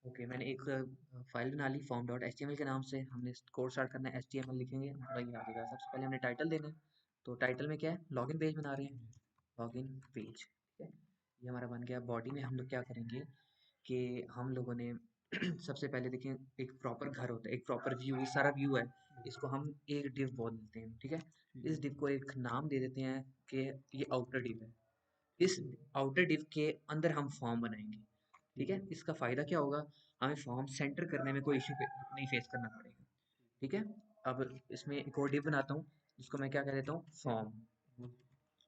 Okay, मैंने एक file बना ली form dot H T M L के नाम से। हमने कोड स्टार्ट करना है, एच टी एम एल लिखेंगे, हमारा ये आ जाएगा। सबसे पहले हमने टाइटल देना है, तो टाइटल में क्या है, लॉगिन पेज बना रहे हैं, लॉगिन पेज, ठीक है। ये हमारा बन गया। बॉडी में हम लोग क्या करेंगे कि हम लोगों ने सबसे पहले देखें, एक प्रॉपर घर होता है, एक प्रॉपर व्यू, ये सारा व्यू है, इसको हम एक डिव बोल देते हैं, ठीक है। इस डिव को एक नाम दे देते हैं कि ये आउटर डिव है। इस आउटर डिव के अंदर हम फॉर्म बनाएंगे, ठीक है। इसका फ़ायदा क्या होगा, हमें फॉर्म सेंटर करने में कोई इश्यू नहीं फेस करना पड़ेगा, ठीक है। अब इसमें एक और डिव बनाता हूँ, जिसको मैं क्या कह देता हूँ, फॉर्म,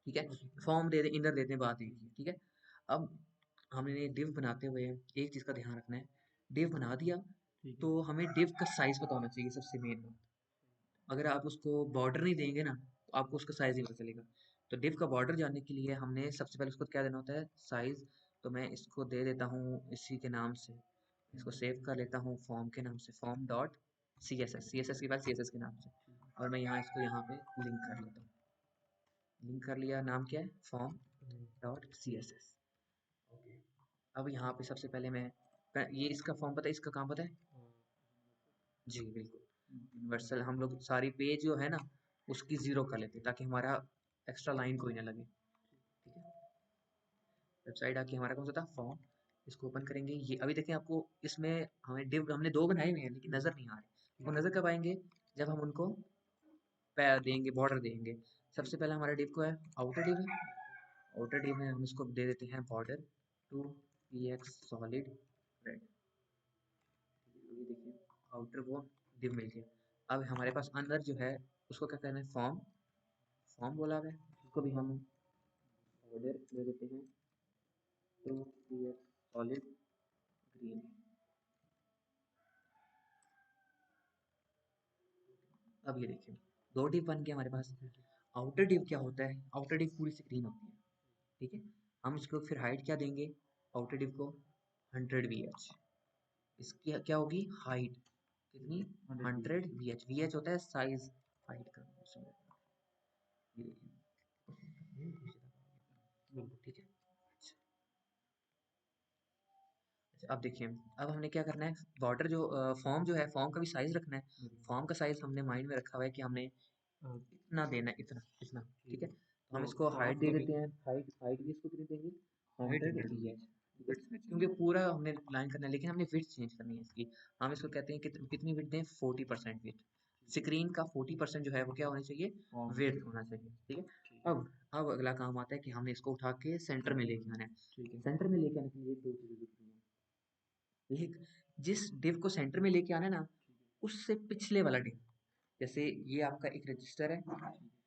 ठीक है। फॉर्म दे दे, इनर दे दें, बात एक ही है, ठीक है। अब हमने डिव बनाते हुए एक चीज़ का ध्यान रखना है, डिव बना दिया तो हमें डिव का साइज़ पता होना चाहिए, सबसे मेन बात। अगर आप उसको बॉर्डर नहीं देंगे ना, तो आपको उसका साइज़ नहीं पता चलेगा। तो डिव का बॉर्डर जानने के लिए हमने सबसे पहले उसको क्या देना होता है, साइज़। तो मैं इसको दे देता हूँ इसी के नाम से, इसको सेव कर लेता हूँ फॉर्म के नाम से, form dot C S S, C S S के बाद सी एस एस के नाम से। और मैं यहाँ इसको यहाँ पे लिंक कर लेता हूँ, लिंक कर लिया, नाम क्या है, form dot C S S. Okay, अब यहाँ पे सबसे पहले मैं ये इसका फॉर्म पता है, इसका काम पता है, जी बिल्कुल। यूनिवर्सल हम लोग सारी पेज जो है ना, उसकी ज़ीरो कर लेते हैं, ताकि हमारा एक्स्ट्रा लाइन कोई ना लगे, ठीक है। वेबसाइट आके हमारा कौन सा था, फॉर्म, इसको ओपन करेंगे। ये अभी देखें, आपको इसमें हमें डिव हमने दो बनाए हुए हैं, लेकिन नज़र नहीं आ रहे। वो नज़र कब आएंगे, जब हम उनको पैर देंगे, बॉर्डर देंगे। सबसे पहले हमारा डिव को है, आउटर डिव है, आउटर डिव में हम इसको दे देते हैं border two P X solid red. ये देखिए, आउटर वो डिव मिल गया। अब हमारे पास अंदर जो है, उसको क्या करना है, फॉर्म, फॉर्म बोला है, उसको भी हम ऑर्डर दे देते हैं two P X solid green. अब ये देखिए, दो डिव बन गया हमारे पास। आउटर डिव क्या होता है, आउटर डिव पूरी स्क्रीन होती है, ठीक है। हम इसको फिर हाइट क्या देंगे, आउटर डिव को 100 वी एच, इसकी क्या होगी हाइट, कितनी, 100 वी एच। वी एच होता है साइज हाइट का, ये देखिए, ठीक है। अच्छा, अब देखिए, अब हमने क्या करना है, बॉर्डर जो फॉर्म जो है, फॉर्म का भी साइज रखना है। फॉर्म का साइज हमने माइंड में रखा हुआ है कि हमने इतना देना है, इतना इतना, ठीक है। तो हम इसको हाइट दे देते हैं, हाइट हाइट भी इसको कितनी देंगे, 100 वी एच, ठीक है। क्योंकि पूरा हमने लाइन करना है, लेकिन हमने विड्थ चेंज करनी है इसकी। हम इसको कहते हैं कितनी विड्थ दें, 40% विड्थ। स्क्रीन का 40% जो है वो क्या होना चाहिए, विड्थ होना चाहिए, ठीक है। अब अगला काम आता है कि हमने इसको उठा के सेंटर में लेके आना है। सेंटर में लेके आने के लिए दो चीजें जरूरी हैं। एक, जिस डिव को सेंटर में लेके आना है ना, उससे पिछले वाला डिव, जैसे ये आपका एक रजिस्टर है,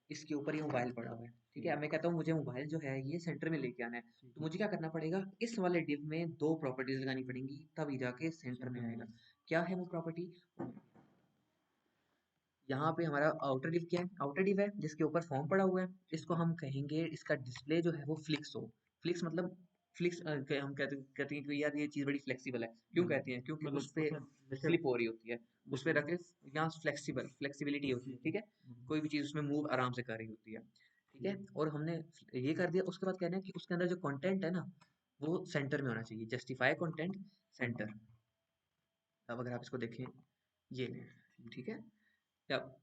इसके ऊपर ये मोबाइल पड़ा हुआ है, ठीक है। अब मैं कहता हूँ मुझे मोबाइल जो है ये सेंटर में लेके आना है, तो मुझे क्या करना पड़ेगा, इस वाले डिव में दो प्रॉपर्टीज लगानी पड़ेंगी, तभी जाके सेंटर में आएगा। क्या है वो प्रॉपर्टी, यहाँ पे हमारा आउटर डिव क्या है, आउटर डिव है जिसके ऊपर फॉर्म पड़ा हुआ है। इसको हम कहेंगे, इसका डिस्प्ले जो है वो फ्लिक्स हो। फ्लिक्स मतलब फ्लिक्स, हम कहते हैं कि यार ये चीज़ बड़ी फ्लेक्सिबल है। क्यों कहते हैं, क्योंकि उस पे स्लिप हो रही होती है, उस पे रखे, यहाँ फ्लेक्सिबिलिटी होती है, ठीक है। कोई भी चीज़ उसमें मूव आराम से कर रही होती है, ठीक है। और हमने ये कर दिया, उसके बाद कहना है कि उसके अंदर जो कंटेंट है ना, वो सेंटर में होना चाहिए, जस्टिफाई कंटेंट सेंटर। अब अगर आप इसको देखें, ये ठीक है, अब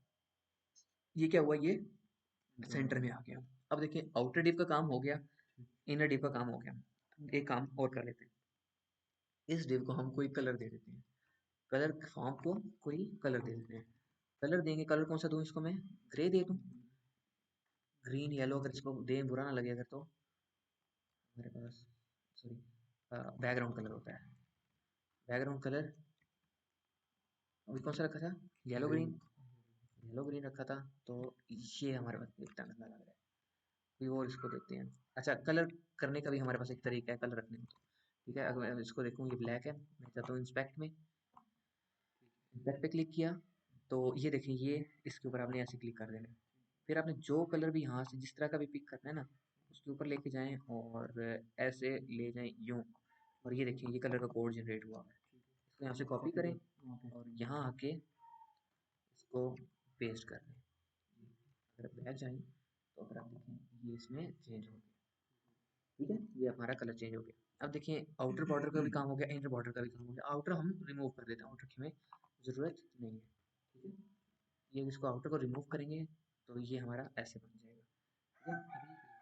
ये क्या हुआ, ये सेंटर में आ गया। अब देखिए, आउटर डिव का काम हो गया, इनर डिव का काम हो गया। एक काम और कर लेते हैं, इस डिव को हम कोई कलर दे देते हैं, कलर फॉर्म को कोई कलर दे देते हैं। कलर देंगे, कलर कौन सा दूं इसको मैं, ग्रे दे दूं, ग्रीन येलो, अगर इसको दें बुरा ना लगे अगर, तो मेरे पास, सॉरी, बैकग्राउंड कलर होता है, बैकग्राउंड कलर अभी कौन सा रखा था, येलो ग्रीन, येलो ग्रीन रखा था। तो ये हमारे पास दिखता गंदा लग रहा है, कोई और इसको देते हैं। अच्छा, कलर करने का भी हमारे पास एक तरीका है कलर रखने का, तो ठीक है। अगर मैं इसको देखूँ, ये ब्लैक है, मैं चाहता हूँ इंस्पेक्ट में, इंस्पेक्ट पे क्लिक किया, तो ये देखिए, ये इसके ऊपर आपने ऐसे क्लिक कर देना है। फिर आपने जो कलर भी यहाँ से जिस तरह का भी पिक करना है ना, उसके ऊपर लेके जाएं और ऐसे ले जाएं यूं, और ये देखिए, ये कलर का कोड जनरेट हुआ है। इसको यहाँ से कॉपी करें और यहाँ आके इसको पेस्ट कर दें। अगर बैक जाएं, तो अगर आप देखें, ये इसमें चेंज हो गया, ठीक है, ये हमारा कलर चेंज हो गया। अब देखिए आउटर बॉर्डर का भी काम हो गया, इनर बॉर्डर का भी काम हो गया। आउटर हम रिमूव कर देते हैं, आउटर की हमें ज़रूरत नहीं है, ठीक है। ये इसको आउटर को रिमूव करेंगे तो ये हमारा ऐसे बन जाएगा, ठीक है।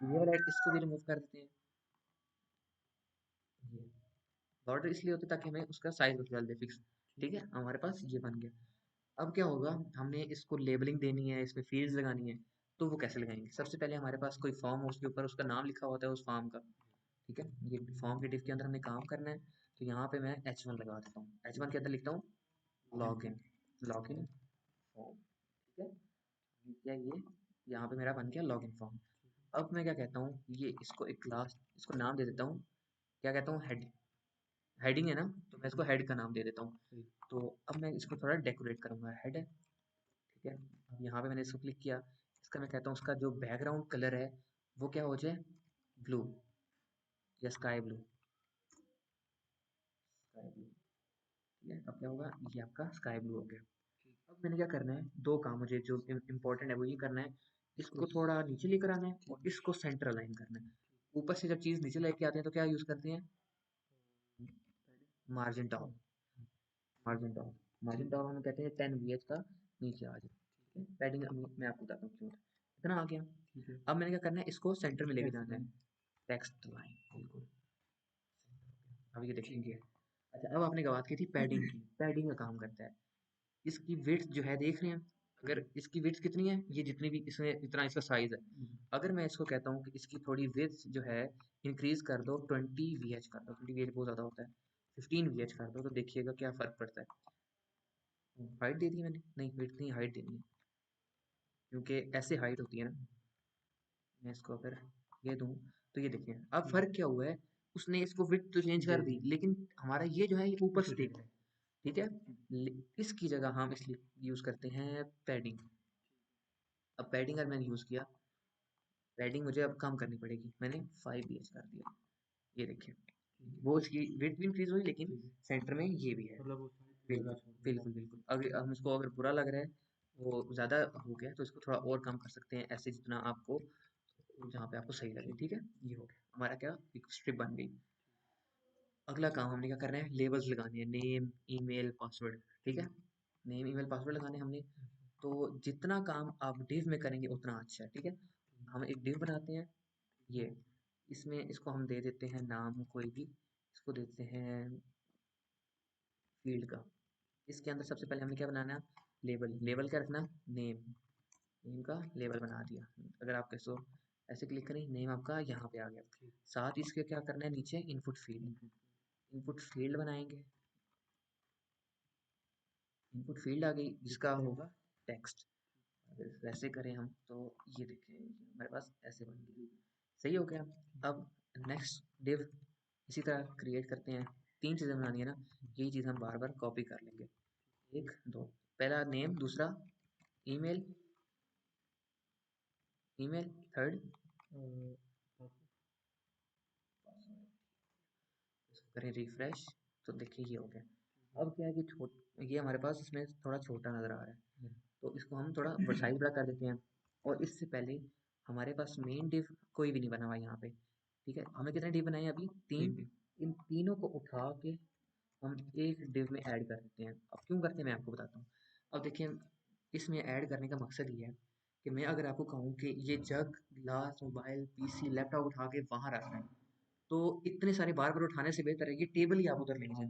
अभी ये वाला इसको भी रिमूव कर देते हैं। ये बॉर्डर इसलिए होते ताकि हमें उसका साइज पता चल जाए फिक्स, ठीक है। हमारे पास ये बन गया। अब क्या होगा, हमने इसको लेबलिंग देनी है, इसमें फील्ड्स लगानी है, तो वो कैसे लगाएंगे? सबसे पहले हमारे पास कोई फॉर्म हो, उसके ऊपर उसका नाम लिखा होता है उस फॉर्म का, ठीक है। ये फॉर्म के डिफ के अंदर हमने काम करना है, तो यहाँ पे मैं H1 लगा देता हूँ। H1 के अंदर लिखता हूँ लॉगिन, लॉगिन फॉर्म, ठीक है। क्या ये यहाँ पे मेरा बन गया लॉगिन फॉर्म। अब मैं क्या कहता हूँ, ये इसको एक क्लास, इसको नाम दे देता हूँ, क्या कहता हूँ, हेड, हेडिंग है ना, तो मैं इसको हेड का नाम दे देता हूँ। तो अब मैं इसको थोड़ा डेकोरेट करूंगा, हेड है, ठीक है। अब यहाँ पे मैंने इसको क्लिक किया, इसका मैं कहता हूँ उसका जो बैकग्राउंड कलर है वो क्या हो जाए, ब्लू या स्काई ब्लू, स्काई ब्लू, ठीक है। अब क्या होगा, ये आपका स्काई ब्लू हो गया। अब मैंने क्या करना है, दो काम मुझे जो इम्पोर्टेंट है वो ये करना है, इसको थोड़ा नीचे लेकर आना है और इसको सेंटर अलाइन करना है। ऊपर से जब चीज़ नीचे लेके आते हैं तो क्या यूज़ करते हैं, margin top, margin top, margin top हम कहते हैं 10 VH का नीचे आ जाए, ठीक है। पैडिंग मैं आपको बताता हूँ क्यों, इतना आ गया। अब मैंने क्या करना है, इसको सेंटर में लेके जाना है, टेक्स्ट लाइन बिल्कुल। अब ये देखेंगे, अच्छा अब आपने बात की थी पैडिंग की, पैडिंग का काम करता है, इसकी विड्थ जो है देख रहे हैं, अगर इसकी विड्थ कितनी है, ये जितनी भी इसमें इतना इसका साइज है, अगर मैं इसको कहता हूँ कि इसकी थोड़ी विड्थ जो है इंक्रीज कर दो, 20 VH कर दो, 20 VH बहुत ज़्यादा होता है, 15 VH कर दो, तो देखिएगा क्या फ़र्क पड़ता है। हाइट दे दी मैंने, नहीं विड्थ नहीं, हाइट देनी है, क्योंकि ऐसे हाइट होती है ना। मैं इसको अगर ये दूं तो ये देखिए अब फ़र्क क्या हुआ है, उसने इसको विड्थ तो चेंज कर दी, लेकिन हमारा ये जो है ये ऊपर से दिख रहा है, ठीक है। इसकी जगह हम इसलिए यूज़ करते हैं पैडिंग। अब पैडिंग अगर मैंने यूज़ किया, पैडिंग मुझे अब कम करनी पड़ेगी, मैंने 5 VH कर दिया, ये देखिए वो इसकी वेट भी इंक्रीज हुई, लेकिन सेंटर में ये भी है, बिल्कुल बिल्कुल बिल्कुल। अगर हम इसको अगर बुरा लग रहा है, वो ज़्यादा हो गया, तो इसको थोड़ा और कम कर सकते हैं, ऐसे जितना आपको, जहाँ पे आपको सही लगे, ठीक है। ये हो गया हमारा, क्या एक स्ट्रिप बन गई। अगला काम हमने क्या करना है, लेबल्स लगाने हैं, नेम ईमेल पासवर्ड, ठीक है। नेम ईमेल पासवर्ड लगाने हमने, तो जितना काम आप डिव में करेंगे उतना अच्छा है, ठीक है। हम एक डिव बनाते हैं, ये इसमें इसको हम दे देते हैं नाम कोई भी, इसको देते हैं फील्ड का। इसके अंदर सबसे पहले हमने क्या बनाना, लेबल, लेबल क्या रखना, नेम, नेम का लेबल बना दिया। अगर आप कैसे ऐसे क्लिक करें, नेम आपका यहाँ पे आ गया। साथ इसके क्या करना है, नीचे इनपुट फील्ड, इनपुट फील्ड बनाएंगे, इनपुट फील्ड आ गई जिसका होगा टेक्स्ट। अगर वैसे करें हम तो ये देखें हमारे पास ऐसे बन गई, सही हो गया। अब नेक्स्ट डिव इसी तरह क्रिएट करते हैं, तीन चीज़ें बनानी है ना, यही चीज़ हम बार बार कॉपी कर लेंगे, एक दो, पहला नेम, दूसरा ईमेल, ईमेल थर्ड, इसको करें रिफ्रेश, तो देखिए ये हो गया। अब क्या है कि ये हमारे पास इसमें थोड़ा छोटा नज़र आ रहा है, तो इसको हम थोड़ा साइज बड़ा कर देते हैं। और इससे पहले हमारे पास मेन डिव कोई भी नहीं बना हुआ यहाँ पे, ठीक है। हमें कितने डिव बनाए अभी, तीन, इन तीनों को उठा के हम एक डिव में ऐड कर देते हैं। अब क्यों करते हैं मैं आपको बताता हूँ। अब देखिए इसमें ऐड करने का मकसद ये है कि मैं अगर आपको कहूँ कि ये जग, गिलास, मोबाइल, पीसी, लैपटॉप उठा के वहाँ रखना है, तो इतने सारे बार बार उठाने से बेहतर है ये टेबल ही आप उधर लेके जाएं।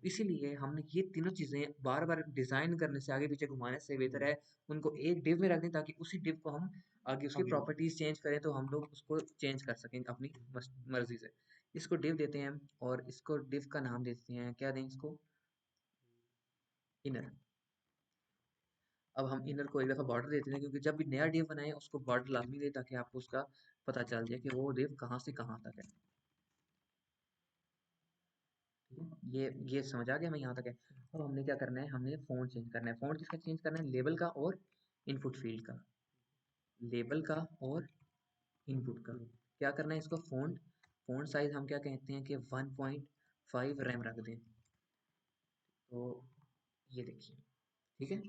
तो इसीलिए हमने ये तीनों चीज़ें बार बार डिज़ाइन करने से, आगे पीछे घुमाने से बेहतर है उनको एक डिव में रख दें, ताकि उसी डिव को हम आगे उसकी प्रॉपर्टीज चेंज करें तो हम लोग उसको चेंज कर सकें अपनी मर्जी से। इसको डिव देते हैं और इसको डिव का नाम देते हैं, क्या दें इसको, इनर। अब हम इनर को एक दफ़ा बॉर्डर देते हैं, क्योंकि जब भी नया डिव बनाए उसको बॉर्डर लाजमी दे, ताकि आपको उसका पता चल जाए कि वो डिव कहाँ से कहाँ तक है, ठीक है। ये समझ आ गया हमें यहाँ तक है। अब हमने क्या करना है, हमने फ़ॉन्ट चेंज करना है। फ़ॉन्ट किसका चेंज करना है, लेबल का और इनपुट फील्ड का, लेबल का और इनपुट का। क्या करना है इसको, फ़ॉन्ट, फ़ॉन्ट साइज़ हम क्या कहते हैं कि 1.5 रैम रख दें, तो ये देखिए, ठीक है।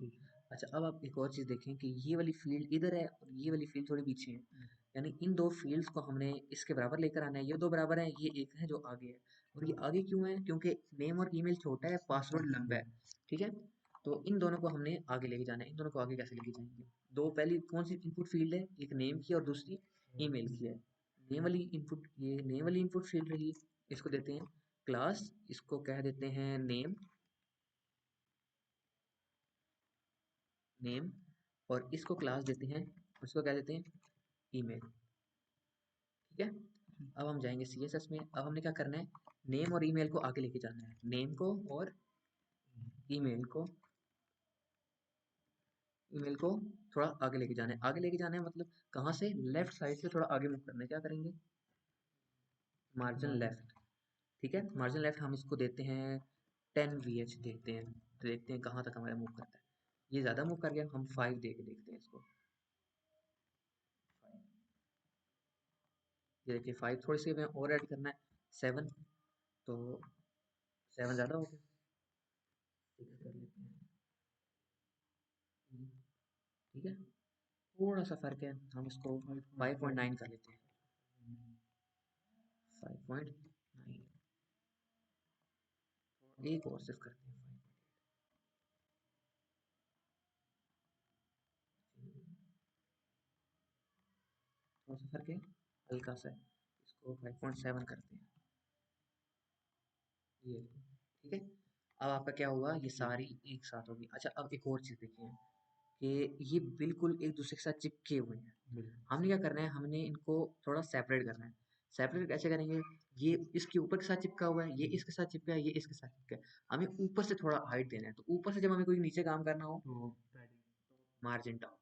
अच्छा, अब आप एक और चीज़ देखें कि ये वाली फील्ड इधर है और ये वाली फील्ड थोड़ी पीछे है। यानी इन दो फील्ड्स को हमने इसके बराबर लेकर आना है। ये दो बराबर है, ये एक है जो आगे है। और ये आगे क्यों है? क्योंकि नेम और ईमेल छोटा है, पासवर्ड लंबा है। ठीक है, तो इन दोनों को हमने आगे लेके जाना है। इन दोनों को आगे कैसे लेके जाएंगे? दो पहली कौन सी इनपुट फील्ड है? एक नेम की और दूसरी ईमेल की है। नेम वाली इनपुट, ये नेम वाली इनपुट फील्ड रही, इसको देते हैं क्लास, इसको कह देते हैं नेम, नेम, और इसको क्लास देते हैं, उसको क्या देते हैं? ईमेल। ठीक है, अब हम जाएंगे सीएसएस में। अब हमने क्या करना है? नेम और ईमेल को आगे लेके जाना है। नेम को और ईमेल को, ईमेल को थोड़ा आगे लेके जाना है। आगे लेके जाना है मतलब कहाँ से? लेफ्ट साइड से थोड़ा आगे मूव करना है। क्या करेंगे? Margin left. ठीक है, मार्जिन लेफ्ट हम इसको देते हैं 10 VH देते हैं। तो देखते हैं कहाँ तक हमारा मूव करता है। ये ज़्यादा मूव कर गया, हम 5 दे के देखते हैं इसको। ये देखिए 5, थोड़ी सी हमें और ऐड करना है 7, तो 7 ज़्यादा हो गया, 6 कर लेते हैं। ठीक है, थोड़ा सा फर्क है, हम इसको 5.9 कर लेते हैं। 5.9, एक और सिर्फ करते हैं 5.8। थोड़ा सा फर्क है, हल्का सा, इसको 5.7 करते हैं। ये ठीक है, अब आपका क्या हुआ? ये सारी एक साथ होगी। अच्छा, अब एक और चीज़ देखिए कि ये बिल्कुल एक दूसरे के साथ चिपके हुए हैं। हमने क्या करना है? हमने इनको थोड़ा सेपरेट करना है। सेपरेट कैसे करेंगे? ये इसके ऊपर के साथ चिपका हुआ है, ये इसके साथ चिपका है, ये इसके साथ चिपका है। हमें ऊपर से थोड़ा हाइट देना है। तो ऊपर से जब हमें कोई नीचे काम करना हो तो margin top,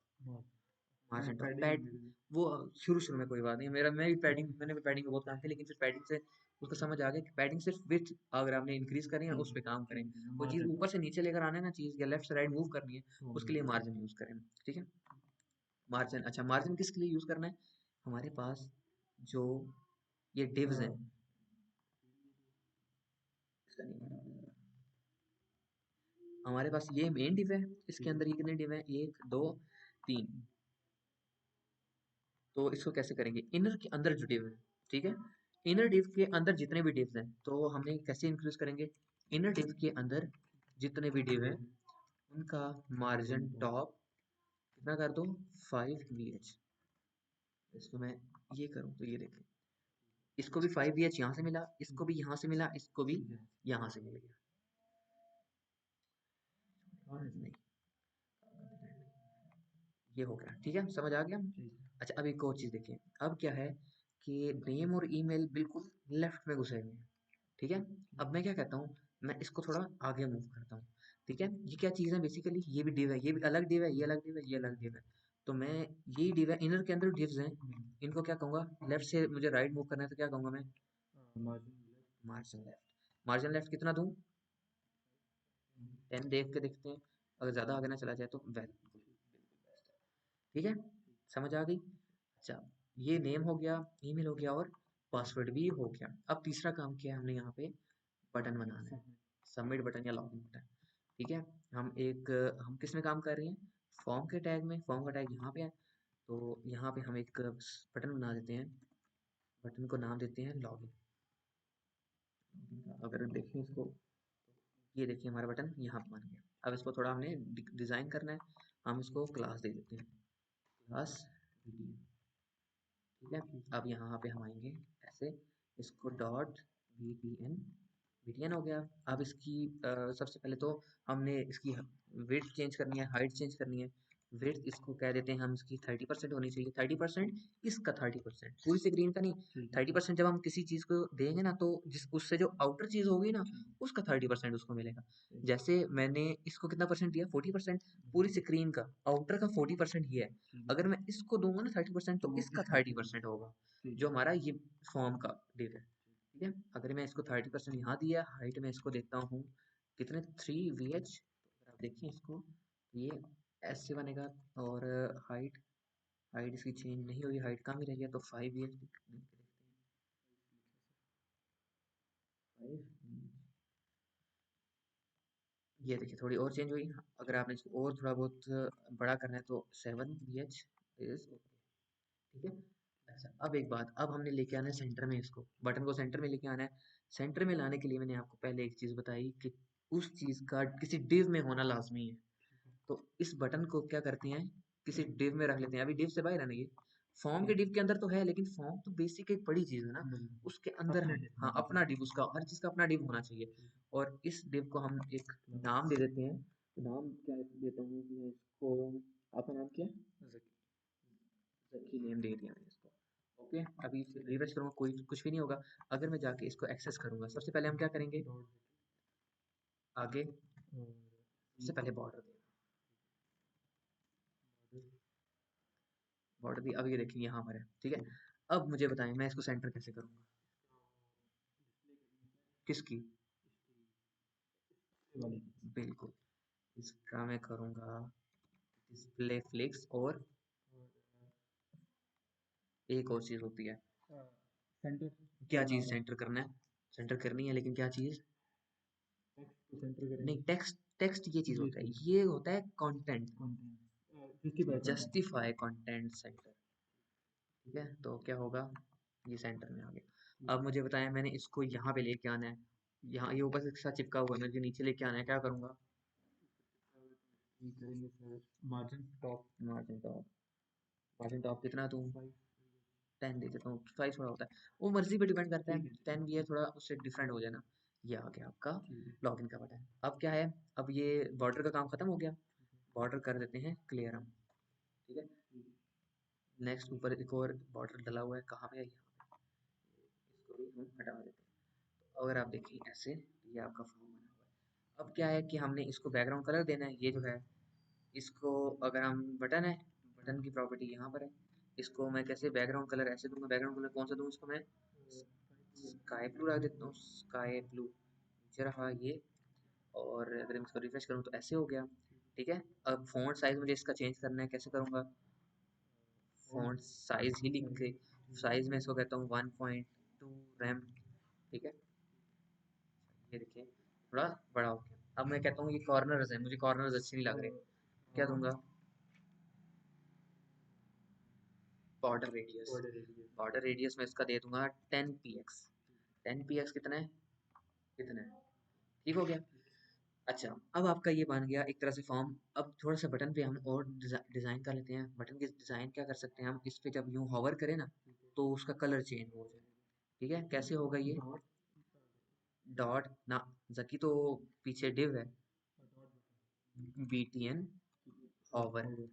margin top pad, वो शुरू शुरू में कोई बात नहीं। मेरा मैं भी पैडिंग, मैंने भी पैडिंग का बहुत काम किया, लेकिन फिर पैडिंग से उसको समझ आ गया कि पैडिंग सिर्फ विड्थ अगर आपने इंक्रीज करनी है उस पर काम करें। वो चीज़ ऊपर से नीचे लेकर आना है ना चीज़, या लेफ्ट से राइट मूव करनी है, उसके लिए मार्जिन यूज करें। ठीक है, मार्जिन। अच्छा, मार्जिन किसके लिए यूज करना है? हमारे पास जो ये डिव्स हैं, इसका नहीं, हमारे पास ये मेन डिव है, इसके अंदर ये कितने डिव है? 1 2 3। तो इसको कैसे करेंगे? इनर के अंदर जो डिव है, ठीक है, इनर डिव के अंदर जितने भी डिव्स हैं, तो हमने कैसे इंक्रीज करेंगे? इनर डिव के अंदर जितने भी डिव हैं उनका मार्जिन टॉप कितना कर दो? 5 VH। इसको मैं ये करूँ तो ये देखें, इसको भी 5 VH यहाँ से मिला, इसको भी यहाँ से मिला, इसको भी यहाँ से मिल गया। नहीं, ये हो गया। ठीक है, समझ आ गया। अच्छा, अब एक और चीज़ देखिए, अब क्या है कि नेम और ईमेल बिल्कुल लेफ्ट में घुसे हुए हैं। ठीक है, अब मैं क्या कहता हूँ? मैं इसको थोड़ा आगे मूव करता हूँ। ठीक है, ये क्या चीज़ है? बेसिकली ये भी डिव है, ये भी अलग डिव है, ये अलग डिव है, ये अलग डिव है। तो मैं, यही डिव है, इनर के अंदर डिव्स हैं, इनको क्या कहूँगा? लेफ्ट से मुझे राइट मूव करना है तो क्या कहूँगा मैं? Margin left. मार्जिन लेफ्ट कितना दूँ? 10 देख के देखते हैं, अगर ज़्यादा आगे ना चला जाए तो वेल, ठीक है, समझ आ गई। अच्छा, ये नेम हो गया, ईमेल हो गया और पासवर्ड भी हो गया। अब तीसरा काम किया है हमने यहाँ पे, बटन बनाना है, सबमिट बटन या लॉगिन बटन। ठीक है, हम किस में काम कर रहे हैं? फॉर्म के टैग में। फॉर्म का टैग यहाँ पे है, तो यहाँ पे हम एक बटन बना देते हैं। बटन को नाम देते हैं लॉगिन। अगर देखें इसको, ये देखिए हमारा बटन यहाँ पे बन गया। अब इसको थोड़ा हमने डिज़ाइन करना है, हम इसको क्लास दे देते हैं, क्लास VTN। ठीक है, अब यहाँ पे हम आएंगे ऐसे, इसको डॉट VTN, VTN हो गया। अब इसकी सबसे पहले तो हमने इसकी विड्थ चेंज करनी है, हाइट चेंज करनी है। विड्थ इसको कह देते हैं हम, इसकी 30% होनी चाहिए। 30%, इसका 30%, पूरी स्क्रीन का नहीं। 30% जब हम किसी चीज़ को देंगे ना, तो जिस उससे जो आउटर चीज़ होगी ना, उसका 30% उसको मिलेगा। जैसे मैंने इसको कितना परसेंट दिया? 40%। पूरी स्क्रीन का आउटर का 40% ही है। अगर मैं इसको दूंगा ना 30%, तो इसका 30% होगा, जो हमारा ये फॉर्म का डिव है। ठीक है, अगर मैं इसको 30% यहाँ दिया, हाइट में इसको देता हूँ कितने? 3 VH। तो अगर आप देखिए इसको, ये ऐसे बनेगा। और हाइट, हाइट इसकी चेंज नहीं होगी, हाइट कम ही रही है, तो 5 VH देखते हैं। 5, ये देखिए थोड़ी और चेंज हुई। अगर आपने इसको और थोड़ा बहुत बड़ा करना है तो 7 इज ओके। ठीक है। अच्छा अब एक बात, अब हमने लेके आना है सेंटर में, इसको बटन को सेंटर में लेके आना है। सेंटर में लाने के लिए मैंने आपको पहले एक चीज बताई कि उस चीज का किसी डिव में होना लाजमी है। तो इस बटन को क्या करते हैं, किसी डिव में रख लेते हैं। अभी डिव से बाहर है ना, ये फॉर्म के डिव के अंदर तो है, लेकिन फॉर्म तो बेसिक एक बड़ी चीज है ना, उसके अंदर हम हाँ अपना डिव, उसका हर चीज का अपना डिव होना चाहिए। और इस डिव को हम एक नाम दे देते हैं। तो नाम क्या देता हूँ मैं इसको, आपका नाम क्या है? जकी नेम दे दिया मैंने इसको। ओके अभी रिफ्रेश करूंगा, कोई कुछ भी नहीं होगा। अगर मैं जाके इसको एक्सेस करूंगा, सबसे पहले हम क्या करेंगे, आगे सबसे पहले बॉर्डर देना। बॉर्डर दी, अब ये देखिए यहाँ पर है। ठीक है। अब मुझे बताएं मैं इसको सेंटर कैसे करूंगा, किसकी बिल्कुल, इसका मैं करूंगा डिस्प्ले फ्लिक्स। और एक और चीज होती है, सेंटर क्या चीज सेंटर करना है, सेंटर करनी है, लेकिन क्या चीज, सेंटर करेंगे नहीं टेक्स्ट, टेक्स्ट ये चीज ये होता है, चीज ये होता है content, content justify content justify content centre. ठीक है। तो क्या होगा, ये सेंटर में आ गया। अब मुझे बताएं मैंने इसको यहाँ पे लेके आना है, यहाँ ये ऊपर से एक साथ चिपका हुआ है, मुझे नीचे लेके आना है, क्या करूंगा, ये करेंगे sir margin top margin top कितना दूं, 5 10 दे देता हूँ, 5 थोड़ा होता है, वो मर्जी पे डिपेंड करता ठीक है, है 10 भी है थोड़ा उससे डिफरेंट हो जाए ना। ये आ गया आपका ठीक है लॉगिन का बटन। अब क्या है, अब ये बॉर्डर का काम खत्म हो गया, बॉर्डर कर देते हैं क्लियर हम। ठीक है। नेक्स्ट ऊपर एक और बॉर्डर डला हुआ है, कहाँ पे है, यहाँ पे, इसको भी हम हटा देते हैं। तो अगर आप देखिए ऐसे, ये आपका फॉर्म बना हुआ है। अब क्या है कि हमने इसको बैकग्राउंड कलर देना है, ये जो है इसको, अगर हम बटन है, बटन की प्रॉपर्टी यहाँ पर है, इसको मैं कैसे बैकग्राउंड कलर ऐसे दूंगा, बैकग्राउंड कलर कौन सा दूं इसको मैं, स्काई ब्लू रख देता हूँ, स्काई ब्लू नीचे रहा ये। और अगर मैं इसको रिफ्रेश करूँ तो ऐसे हो गया। ठीक है। अब फॉन्ट साइज मुझे इसका चेंज करना है, कैसे करूँगा, फॉन्ट साइज ही लिख के, साइज में इसको कहता हूँ 1.2 रैम। ठीक है। ये देखिए थोड़ा बड़ा हो गया। अब मैं कहता हूँ ये कॉर्नर्स है, मुझे कॉर्नर्स अच्छे नहीं लग रहे, क्या दूंगा, border radius, border area border radius में इसका दे दूंगा 10 px। 10 px कितना है, कितना है, ठीक हो गया। अच्छा अब आपका ये बन गया एक तरह से फॉर्म। अब थोड़ा सा बटन पे हम और डिजाइन कर लेते हैं। बटन की डिजाइन क्या कर सकते हैं हम, इस पे जब यूं हॉवर करें ना तो उसका कलर चेंज हो जाए। ठीक है। कैसे होगा ये, डॉट डॉट ना, जकी तो पीछे डिव है, डॉट btn हॉवर। और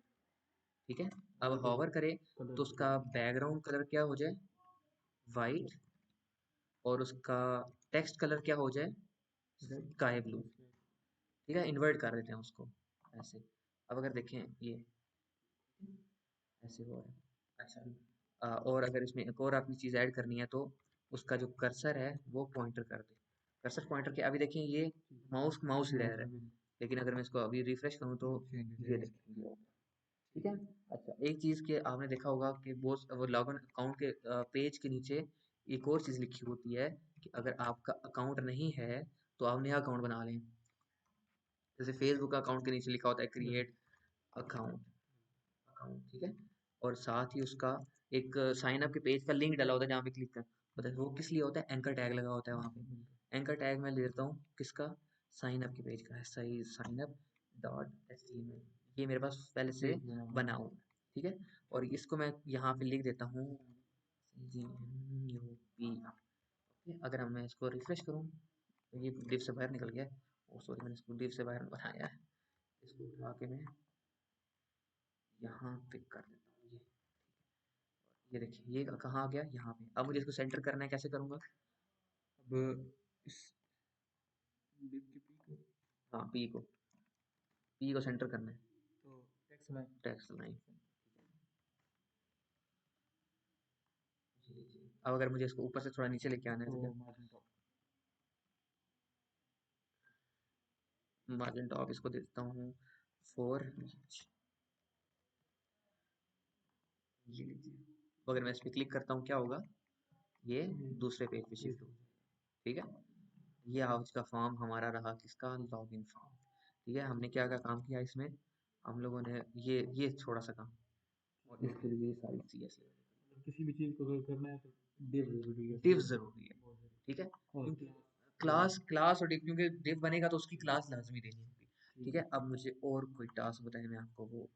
ठीक है। अब हॉवर करे तो कलर उसका बैकग्राउंड कलर क्या हो जाए, वाइट, और उसका टेक्स्ट कलर क्या हो जाए, रेड स्काई ब्लू। ठीक है। इन्वर्ट कर देते हैं उसको ऐसे। अब अगर देखें ये ऐसे हो रहा है। अच्छा और अगर इसमें एक और अपनी चीज़ ऐड करनी है तो उसका जो कर्सर है वो पॉइंटर कर दे, कर्सर पॉइंटर के, अभी देखिए ये माउस माउस ही रह रहा है, लेकिन अगर मैं इसको अभी रिफ्रेश करूँ तो ये देखिए ये हो गया। ठीक है। अच्छा एक चीज़ के आपने देखा होगा कि वो लॉगिन अकाउंट के पेज के नीचे एक और चीज़ लिखी होती है कि अगर आपका अकाउंट नहीं है तो आप नया अकाउंट बना लें। जैसे फेसबुक अकाउंट के नीचे लिखा होता है क्रिएट अकाउंट, अकाउंट। ठीक है। और साथ ही उसका एक साइन अप के पेज का लिंक डाला होता है जहाँ पे क्लिक कर, पता है वो किस लिए होता है, एंकर टैग लगा होता है वहाँ पे। एंकर टैग मैं ले लेता हूँ किसका, साइन अप के पेज का है, सही साइन अप डॉट एचटीएमएल, ये मेरे पास पहले से बना हुआ है। ठीक है। और इसको मैं यहाँ पे लिख देता हूँ GNUP। ओके अगर हम मैं इसको रिफ्रेश करूँ तो ये डिव से बाहर निकल गया, ओ सॉरी मैंने इसको डिव से बाहर बनाया है, इसको उठा के मैं यहाँ पे कर देता हूँ ये देखिए ये कहाँ आ गया, यहाँ पे। अब मुझे इसको सेंटर करना है, कैसे करूँगा, अब इस डिव के पी को हाँ पी को सेंटर करना है, तो टेक्स्ट लाइन टेक्स्ट लाइन। अब अगर मुझे इसको ऊपर से थोड़ा नीचे लेके आना है तो क्या, तो मार्जिन टॉप मार्जिन टॉप इसको दे देता हूँ 4 ये लीजिए। तो अगर मैं इस पर क्लिक करता हूँ क्या होगा, ये दूसरे पेज पे शिफ्ट हो, ठीक है। ये आज का फॉर्म हमारा रहा किसका, लॉगिन फॉर्म। ठीक है, हमने क्या क्या काम किया इसमें, हम लोगों ने ये थोड़ा सा काम, और इसके लिए सारी सी एस मतलब किसी भी चीज़ को अगर करना है तो div ज़रूरी है डिव इसमें, जरूरी है। बहुत ज़रूरी। ठीक है, और क्योंकि क्लास क्लास क्लास और डिव, क्योंकि डिव बनेगा तो उसकी क्लास लाजमी देनी होगी। ठीक ठीक है। है, अब मुझे और कोई टास्क बताएं, मैं आपको वो